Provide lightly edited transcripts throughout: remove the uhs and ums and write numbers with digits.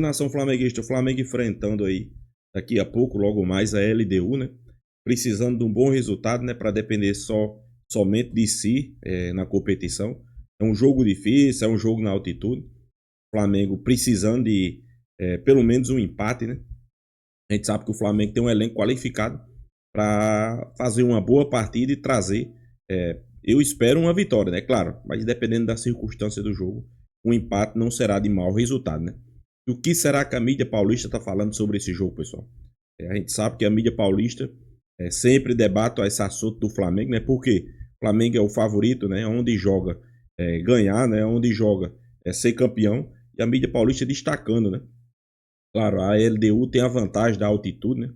Nação flamenguista, o Flamengo enfrentando aí daqui a pouco, logo mais, a LDU, né? Precisando de um bom resultado, né? Para depender somente de si na competição. É um jogo difícil, é um jogo na altitude. O Flamengo precisando de pelo menos um empate, né? A gente sabe que o Flamengo tem um elenco qualificado para fazer uma boa partida e trazer, eu espero uma vitória, né? Claro, mas dependendo da circunstância do jogo, um empate não será de mau resultado, né? E o que será que a mídia paulista está falando sobre esse jogo, pessoal? A gente sabe que a mídia paulista sempre debate esse assunto do Flamengo, né? Porque o Flamengo é o favorito, né? Onde joga ganhar, né? Onde joga ser campeão. E a mídia paulista destacando, né? Claro, a LDU tem a vantagem da altitude, né?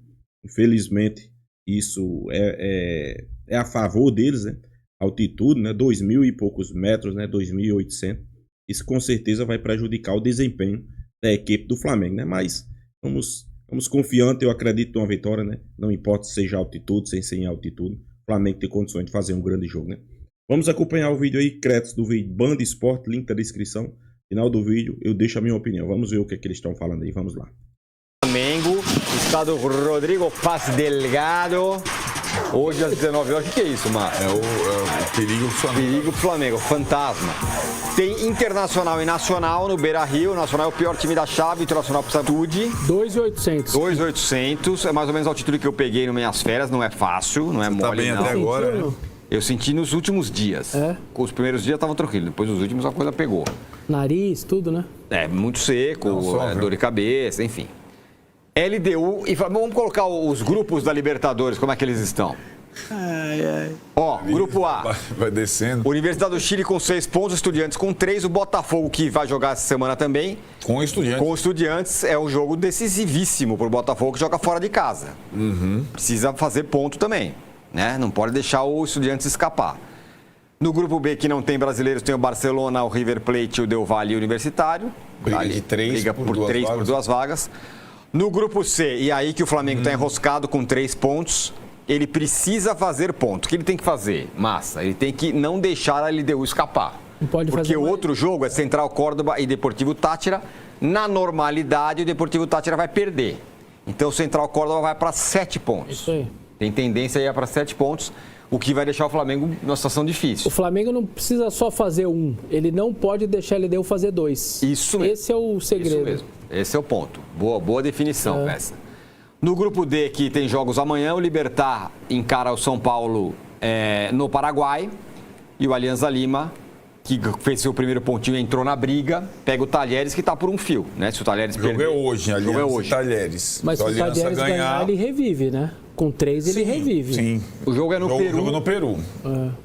Infelizmente, isso é a favor deles, né? Altitude, né? 2.000 e poucos metros, né? 2.800. Isso com certeza vai prejudicar o desempenho da equipe do Flamengo, né? Mas vamos confiantes, eu acredito numa vitória, né? Não importa se seja altitude, sem altitude. O Flamengo tem condições de fazer um grande jogo, né? Vamos acompanhar o vídeo aí, créditos do vídeo Band Esporte, link na descrição. Final do vídeo, eu deixo a minha opinião. Vamos ver o que eles estão falando aí, vamos lá. Flamengo, estado Rodrigo Paz Delgado. Hoje às 19 horas, o que é isso, Márcio? É o perigo do Flamengo. Perigo do Flamengo, fantasma. Tem Internacional e Nacional no Beira-Rio. O Nacional é o pior time da chave, o Internacional precisa de 2.800. 2.800, é mais ou menos a altitude que eu peguei nas minhas férias, não é fácil, não é mole, tá bem não. até agora, né? Eu senti nos últimos dias. Com os primeiros dias estavam tranquilos, depois os últimos a coisa pegou. Nariz, tudo, né? Muito seco, dor de cabeça, enfim. LDU e vamos colocar os grupos da Libertadores, como é que eles estão? Ó, grupo A. Vai descendo. Universidade do Chile com 6 pontos, Estudiantes com 3, o Botafogo que vai jogar essa semana também. Com Estudiantes. Com Estudiantes é um jogo decisivíssimo pro Botafogo que joga fora de casa. Precisa fazer ponto também, né? Não pode deixar o Estudiantes escapar. No grupo B, que não tem brasileiros, tem o Barcelona, o River Plate, o Del Valle e o Universitário. Briga de 3 briga por 2 vagas. No grupo C, e aí que o Flamengo está enroscado com 3 pontos, ele precisa fazer ponto. O que ele tem que fazer? Massa, ele tem que não deixar a LDU escapar. Não pode porque fazer o outro jogo é Central Córdoba e Deportivo Táchira. Na normalidade, o Deportivo Táchira vai perder. Então o Central Córdoba vai para 7 pontos. Isso aí. Tem tendência aí para 7 pontos, o que vai deixar o Flamengo numa situação difícil. O Flamengo não precisa só fazer 1, ele não pode deixar a LDU fazer 2. Isso mesmo. Esse é o segredo. Isso mesmo. Esse é o ponto. Boa definição essa. No grupo D, que tem jogos amanhã, o Libertad encara o São Paulo no Paraguai. E o Alianza Lima, que fez seu primeiro pontinho, entrou na briga, pega o Talheres, que está por um fio, né? Se o Talheres perder... O jogo é hoje, Alianza e Talheres. Mas se o Talheres ganhar, ele revive, né? Com 3 ele revive. Sim. O jogo é no Peru. O jogo no Peru.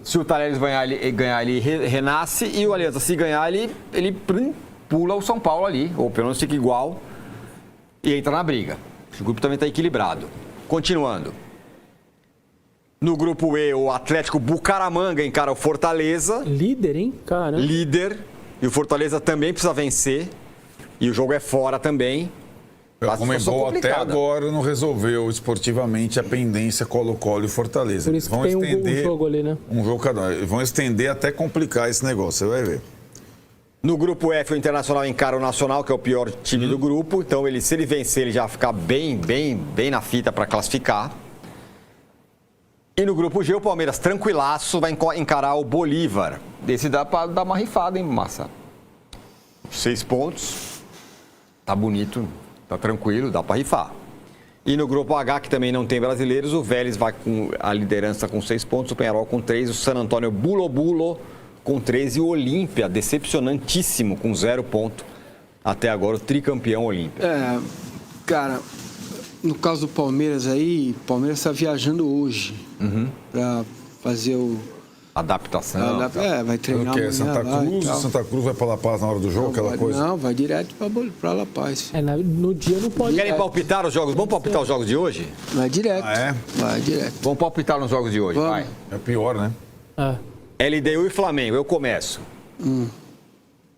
Se o Talheres ganhar, ele renasce. E o Alianza, se ganhar, ele pula o São Paulo ali. Ou pelo menos fica igual e entra na briga. O grupo também está equilibrado. Continuando. No grupo E, o Atlético Bucaramanga encara o Fortaleza. Líder, hein? Caramba. Líder. E o Fortaleza também precisa vencer. E o jogo é fora também. A Conmebol até agora não resolveu esportivamente a pendência Colo-Colo e Fortaleza. Por isso que vão estender um jogo ali, né? Um jogo cada um. Vão estender até complicar esse negócio, você vai ver. No grupo F, o Internacional encara o Nacional, que é o pior time do grupo. Então, se ele vencer, ele já vai ficar bem na fita para classificar. E no grupo G, o Palmeiras, tranquilaço, vai encarar o Bolívar. Esse dá para dar uma rifada, hein, Massa? 6 pontos. Tá bonito, tá tranquilo, dá para rifar. E no grupo H, que também não tem brasileiros, o Vélez vai com a liderança com 6 pontos, o Peñarol com 3, o San Antônio Bulo com 3 e o Olímpia, decepcionantíssimo, com 0 ponto. Até agora, o tricampeão Olímpia. Cara, no caso do Palmeiras aí, o Palmeiras está viajando hoje para fazer adaptação. Vai treinar amanhã. Santa Cruz vai para La Paz na hora do jogo, aquela coisa? Não, vai direto para La Paz. No dia não pode... Querem palpitar os jogos? Vamos palpitar os jogos de hoje? Vai direto. Vai direto. Vamos palpitar nos jogos de hoje, vai. É pior, né? LDU e Flamengo, eu começo.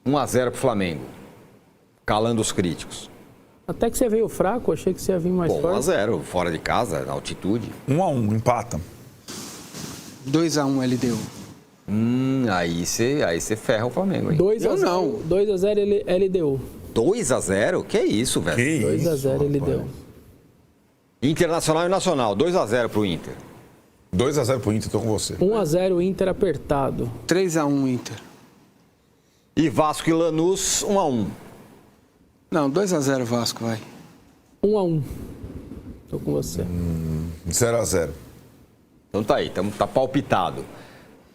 1-0 pro Flamengo. Calando os críticos. Até que você veio fraco, achei que você ia vir mais forte. 1-0, fora de casa, na altitude. 1-1, empata. 2-1 LDU. Aí você ferra o Flamengo, hein? 2-0 LDU. 2-0? Que isso, velho? Que 2-0 ele deu. Internacional e Nacional, 2-0 pro Inter. 2-0 pro Inter, tô com você. 1-0 Inter apertado. 3-1 Inter. E Vasco e Lanús, 1-1. Não, 2-0 Vasco, vai. 1-1. Tô com você. 0-0. Então tá aí, tá palpitado.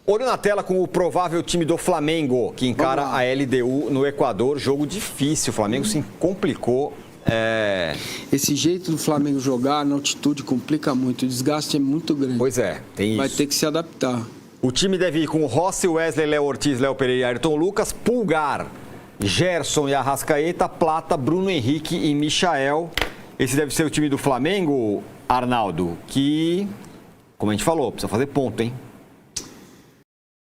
Olho na tela com o provável time do Flamengo, que encara a LDU no Equador. Jogo difícil, o Flamengo se complicou. Esse jeito do Flamengo jogar na altitude complica muito, o desgaste é muito grande. Pois é, tem isso. Vai ter que se adaptar. O time deve ir com Rossi, Wesley, Léo Ortiz, Léo Pereira e Ayrton Lucas, Pulgar, Gerson e Arrascaeta, Plata, Bruno Henrique e Michael. Esse deve ser o time do Flamengo, Arnaldo, que, como a gente falou, precisa fazer ponto, hein?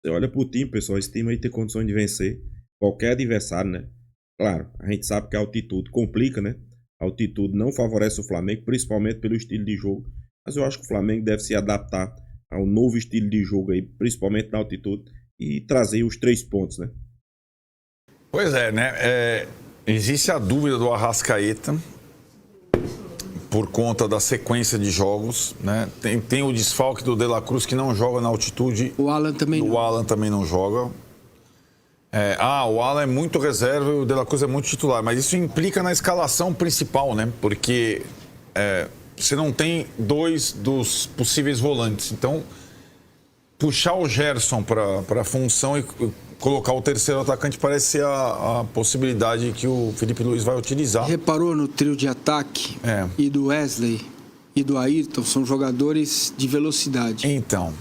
Você olha pro time, pessoal, esse time aí tem condições de vencer qualquer adversário, né? Claro, a gente sabe que a altitude complica, né? A altitude não favorece o Flamengo, principalmente pelo estilo de jogo. Mas eu acho que o Flamengo deve se adaptar ao novo estilo de jogo aí, principalmente na altitude, e trazer os 3 pontos, né? Pois é, né? Existe a dúvida do Arrascaeta por conta da sequência de jogos, né? Tem o desfalque do De La Cruz que não joga na altitude. O Alan também não. O Alan também não joga. O Alan é muito reserva e o De La Cruz é muito titular, mas isso implica na escalação principal, né? Porque você não tem 2 dos possíveis volantes. Então, puxar o Gerson para a função e colocar o terceiro atacante parece ser a possibilidade que o Felipe Luiz vai utilizar. Reparou no trio de ataque e do Wesley e do Ayrton, são jogadores de velocidade. Então.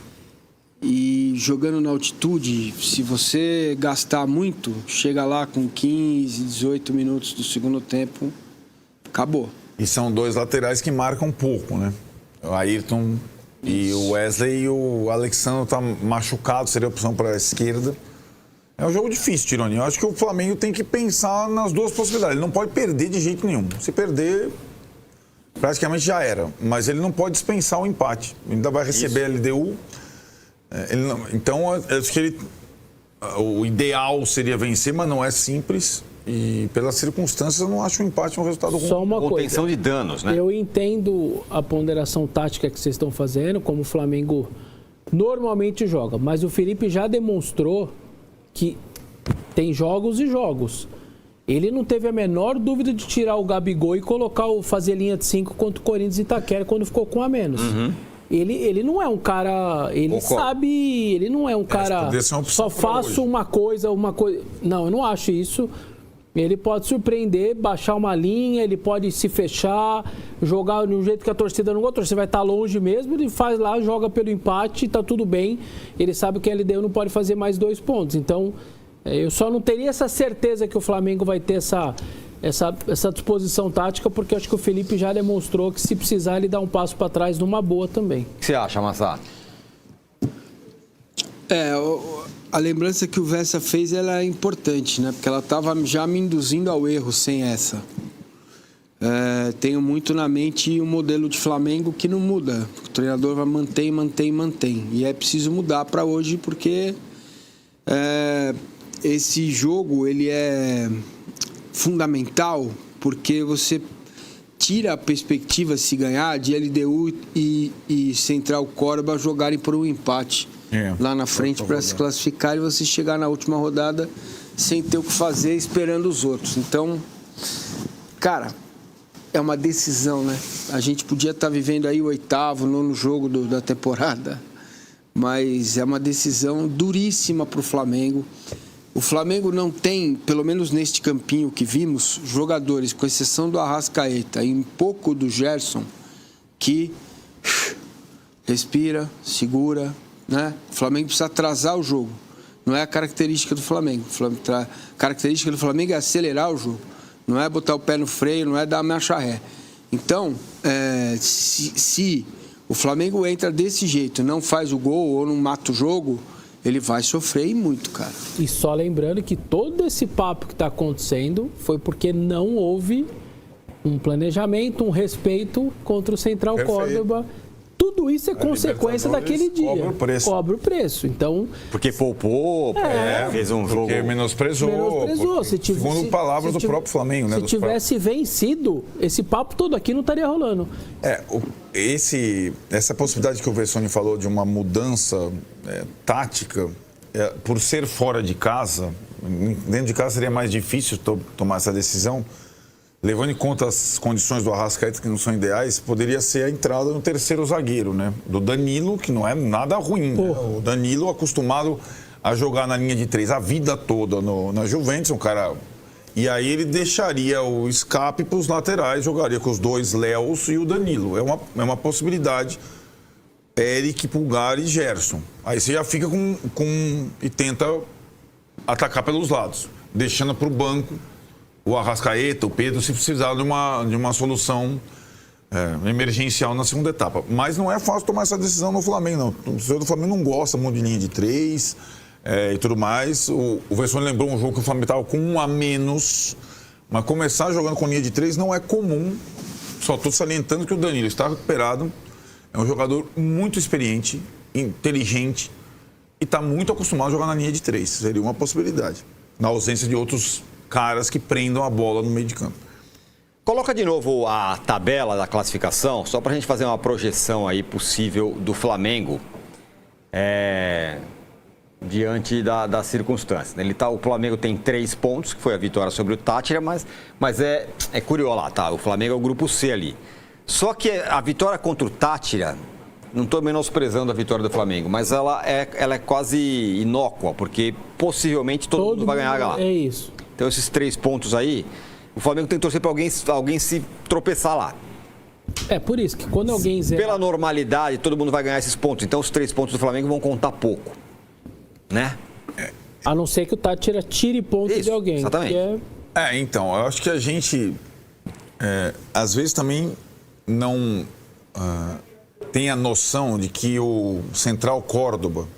E jogando na altitude, se você gastar muito, chega lá com 15, 18 minutos do segundo tempo, acabou. E são 2 laterais que marcam pouco, né? O Ayrton e o Wesley, e o Alexandre tá machucado, seria a opção para a esquerda. É um jogo difícil, Tironi. Eu acho que o Flamengo tem que pensar nas 2 possibilidades. Ele não pode perder de jeito nenhum. Se perder, praticamente já era. Mas ele não pode dispensar o empate. Ele ainda vai receber a LDU. Então, acho que o ideal seria vencer, mas não é simples. E pelas circunstâncias, eu não acho o empate um resultado ruim. Só uma Contenção coisa. de danos, né? Eu entendo a ponderação tática que vocês estão fazendo, como o Flamengo normalmente joga. Mas o Felipe já demonstrou que tem jogos e jogos. Ele não teve a menor dúvida de tirar o Gabigol e fazer linha de 5 contra o Corinthians e Itaquera quando ficou com a menos. Ele não é um cara... Ele sabe... Ele não é um cara... Só faço uma coisa... Não, eu não acho isso. Ele pode surpreender, baixar uma linha, ele pode se fechar, jogar no jeito que a torcida não gosta. Você vai estar longe mesmo, ele faz lá, joga pelo empate, tá tudo bem. Ele sabe que a LDU não pode fazer mais 2 pontos. Então, eu só não teria essa certeza que o Flamengo vai ter essa disposição tática, porque eu acho que o Felipe já demonstrou que, se precisar, ele dá um passo para trás numa boa também. O que você acha, Massá? A lembrança que o Vessa fez, ela é importante, né? Porque ela estava já me induzindo ao erro sem essa. Tenho muito na mente um modelo de Flamengo que não muda. O treinador vai mantém. E é preciso mudar para hoje, porque esse jogo ele é fundamental, porque você tira a perspectiva, se ganhar, de LDU e Central Córdoba jogarem por um empate lá na frente para se classificar e você chegar na última rodada sem ter o que fazer, esperando os outros. Então, cara, é uma decisão, né? A gente podia estar vivendo aí o 8º, 9º jogo da temporada, mas é uma decisão duríssima para o Flamengo. O Flamengo não tem, pelo menos neste campinho que vimos, jogadores, com exceção do Arrascaeta e um pouco do Gerson, que respira, segura, né? O Flamengo precisa atrasar o jogo. Não é a característica do Flamengo. A característica do Flamengo é acelerar o jogo. Não é botar o pé no freio, não é dar marcha ré. Então, se o Flamengo entra desse jeito, não faz o gol ou não mata o jogo, ele vai sofrer muito, cara. E só lembrando que todo esse papo que está acontecendo foi porque não houve um planejamento, um respeito contra o Central Córdoba. tudo isso é consequência daquele dia. Cobra o preço. Cobra o preço. Então, Porque poupou, fez um jogo... Porque menosprezou. Segundo palavras do próprio Flamengo, né? Se tivesse vencido, esse papo todo aqui não estaria rolando. Essa possibilidade que o Vessone falou de uma mudança tática, por ser fora de casa, dentro de casa seria mais difícil tomar essa decisão. Levando em conta as condições do Arrascaeta, que não são ideais, poderia ser a entrada no terceiro zagueiro, né? Do Danilo, que não é nada ruim. Né? O Danilo acostumado a jogar na linha de 3 a vida toda na Juventus, um cara... E aí ele deixaria o escape para os laterais, jogaria com os dois Léos e o Danilo. É uma possibilidade. Eric, Pulgar e Gerson. Aí você já fica e tenta atacar pelos lados, deixando para o banco o Arrascaeta, o Pedro, se precisar de uma solução emergencial na segunda etapa. Mas não é fácil tomar essa decisão no Flamengo, não. O torcedor do Flamengo não gosta muito de linha de 3 e tudo mais. O Vessone lembrou um jogo que o Flamengo estava com 1 a menos, mas começar jogando com linha de 3 não é comum. Só estou salientando que o Danilo está recuperado, é um jogador muito experiente, inteligente e está muito acostumado a jogar na linha de 3. Seria uma possibilidade, na ausência de outros caras que prendam a bola no meio de campo. Coloca de novo a tabela da classificação, só para a gente fazer uma projeção aí possível do Flamengo diante da circunstância. O Flamengo tem 3 pontos, que foi a vitória sobre o Táchira, mas é curioso lá, tá? O Flamengo é o grupo C ali. Só que a vitória contra o Táchira, não estou menosprezando a vitória do Flamengo, mas ela é quase inócua, porque possivelmente todo mundo vai ganhar lá. É isso. Então, esses 3 pontos aí, o Flamengo tem que torcer para alguém se tropeçar lá. É por isso que quando alguém... Pela normalidade, todo mundo vai ganhar esses pontos. Então, os 3 pontos do Flamengo vão contar pouco, né? A não ser que o Táchira tire pontos de alguém. Exatamente. Então, eu acho que a gente, às vezes, também não tem a noção de que o Central Córdoba,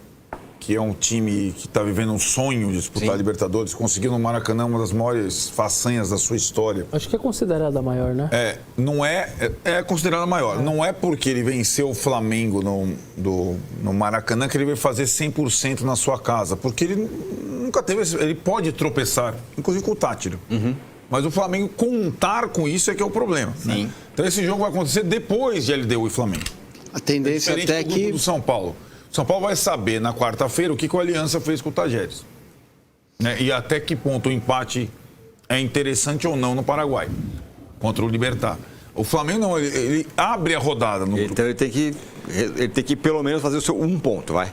que é um time que está vivendo um sonho de disputar a Libertadores, conseguiu no Maracanã uma das maiores façanhas da sua história. Acho que é considerada a maior, né? Não é considerada a maior. Não é porque ele venceu o Flamengo no Maracanã que ele vai fazer 100% na sua casa, porque ele nunca teve... Ele pode tropeçar, inclusive com o Táchira. Mas o Flamengo contar com isso é que é o problema. Né? Então esse jogo vai acontecer depois de LDU e Flamengo. A tendência até do grupo do São Paulo. São Paulo vai saber na quarta-feira o que a Aliança fez com o Tajeres. Né? E até que ponto o empate é interessante ou não no Paraguai, contra o Libertad. O Flamengo não, ele abre a rodada no grupo. Então ele tem que pelo menos fazer o seu 1 ponto, vai.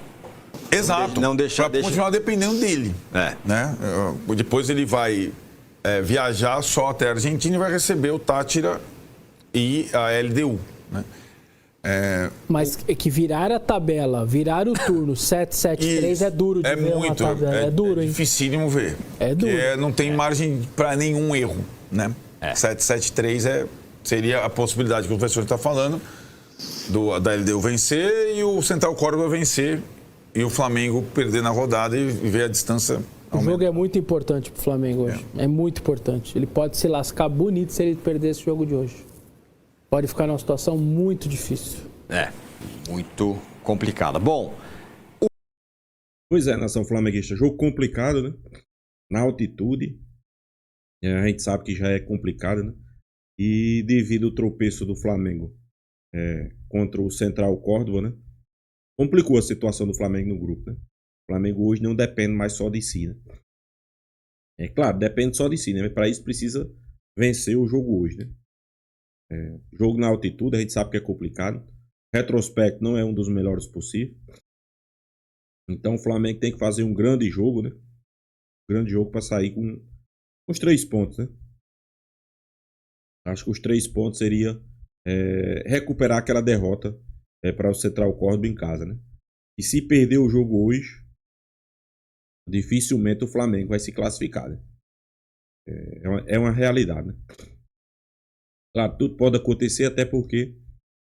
Exato. Não deixar... continuar dependendo dele. Né? Depois ele vai viajar só até a Argentina e vai receber o Táchira e a LDU. Né? Mas é que virar a tabela, virar o turno 7-7-3 é duro de ver muito, uma tabela. É duro, hein? É dificílimo ver. É duro. Não tem margem para nenhum erro, né? 7-7-3 seria a possibilidade que o professor está falando da LDU vencer e o Central Córdoba vencer e o Flamengo perder na rodada e ver a distância aumentar. O jogo é muito importante para o Flamengo hoje. É muito importante. Ele pode se lascar bonito se ele perder esse jogo de hoje. Pode ficar numa situação muito difícil. Muito complicada. Bom... Pois é, nação flamenguista. Jogo complicado, né? Na altitude. A gente sabe que já é complicado, né? E devido ao tropeço do Flamengo contra o Central Córdoba, né? Complicou a situação do Flamengo no grupo, né? O Flamengo hoje não depende mais só de si, né? É claro, depende só de si, né? Mas para isso precisa vencer o jogo hoje, né? Jogo na altitude, a gente sabe que é complicado. Retrospecto não é um dos melhores possível. Então o Flamengo tem que fazer um grande jogo, né? Um grande jogo para sair com os 3 pontos, né? Acho que os 3 pontos seria recuperar aquela derrota para o Central Córdoba em casa, né? E se perder o jogo hoje, dificilmente o Flamengo vai se classificar, né? É uma realidade, né? Claro, tudo pode acontecer, até porque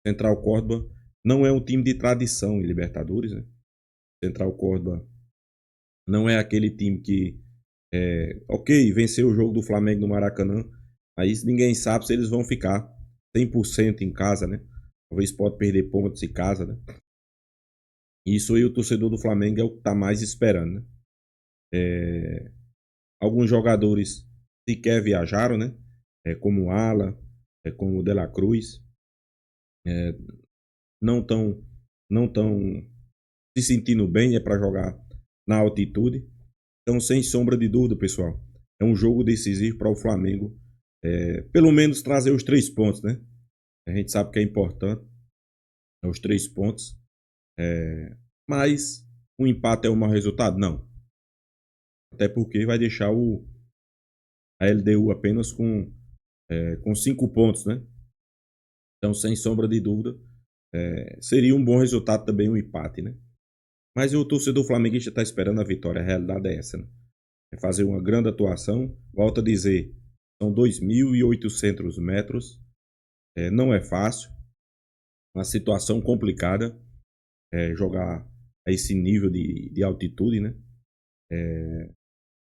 Central Córdoba não é um time de tradição em Libertadores, né? Central Córdoba não é aquele time que venceu o jogo do Flamengo no Maracanã, aí ninguém sabe se eles vão ficar 100% em casa, né? Talvez pode perder pontos em casa, né? Isso aí o torcedor do Flamengo é o que está mais esperando, né? Alguns jogadores sequer viajaram, né? Como o Ala, como o De La Cruz, não tão se sentindo bem, para jogar na altitude. Então, sem sombra de dúvida, pessoal, é um jogo decisivo para o Flamengo, pelo menos trazer os 3 pontos, né? A gente sabe que é importante, os 3 pontos, mas o empate é um mau resultado? Não. Até porque vai deixar a LDU apenas com 5 pontos, né? Então, sem sombra de dúvida, seria um bom resultado também um empate, né? Mas o torcedor flamenguista está esperando a vitória, a realidade é essa, né? É fazer uma grande atuação, volto a dizer, são 2.800 metros, não é fácil, uma situação complicada, jogar a esse nível de altitude, né?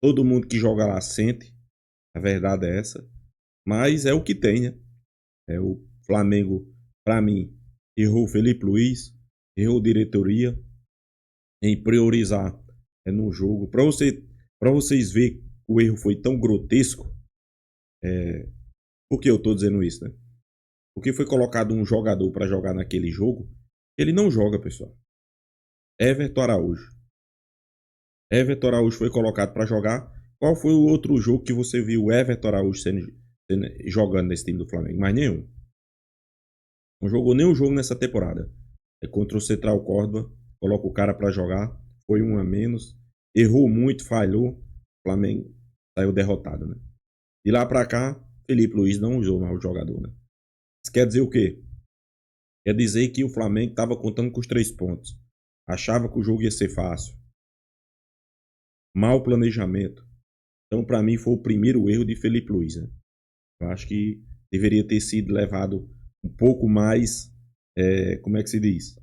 Todo mundo que joga lá sente, a verdade é essa, mas é o que tem, né? O Flamengo, para mim, errou o Felipe Luiz, errou a diretoria em priorizar no jogo. Para vocês verem que o erro foi tão grotesco, por que eu estou dizendo isso, né? Porque foi colocado um jogador para jogar naquele jogo, ele não joga, pessoal. Everton Araújo. Everton Araújo foi colocado para jogar. Qual foi o outro jogo que você viu o Everton Araújo jogando nesse time do Flamengo? Mais nenhum. Não jogou nenhum jogo nessa temporada. Contra o Central Córdoba, coloca o cara para jogar, foi um a menos, errou muito, falhou, o Flamengo saiu derrotado, né? De lá para cá, Felipe Luiz não usou mais o jogador, né? Isso quer dizer o quê? Quer dizer que o Flamengo estava contando com os 3 pontos, achava que o jogo ia ser fácil, mau planejamento. Então, para mim, foi o primeiro erro de Felipe Luiz, né? Eu acho que deveria ter sido levado um pouco mais, como é que se diz?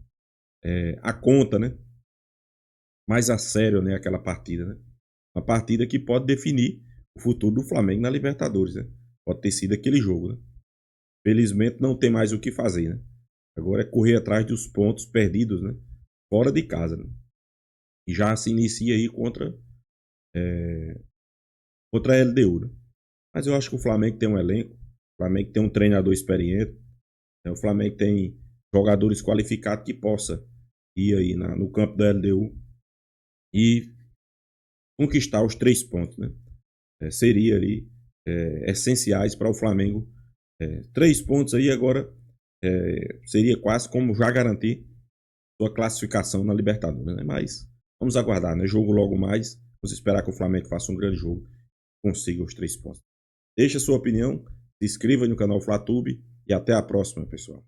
A conta, né? Mais a sério, né? Aquela partida, né? Uma partida que pode definir o futuro do Flamengo na Libertadores, né? Pode ter sido aquele jogo, né? Felizmente não tem mais o que fazer, né? Agora é correr atrás dos pontos perdidos, né? Fora de casa, né? E já se inicia aí contra a LDU, né? Mas eu acho que o Flamengo tem um elenco, o Flamengo tem um treinador experiente, né? O Flamengo tem jogadores qualificados que possa ir aí no campo da LDU e conquistar os 3 pontos, né? Seria ali essenciais para o Flamengo. 3 pontos aí agora seria quase como já garantir sua classificação na Libertadores, né? Mas vamos aguardar, né? Jogo logo mais. Vamos esperar que o Flamengo faça um grande jogo e consiga os 3 pontos. Deixe a sua opinião, se inscreva no canal FlaTube e até a próxima, pessoal.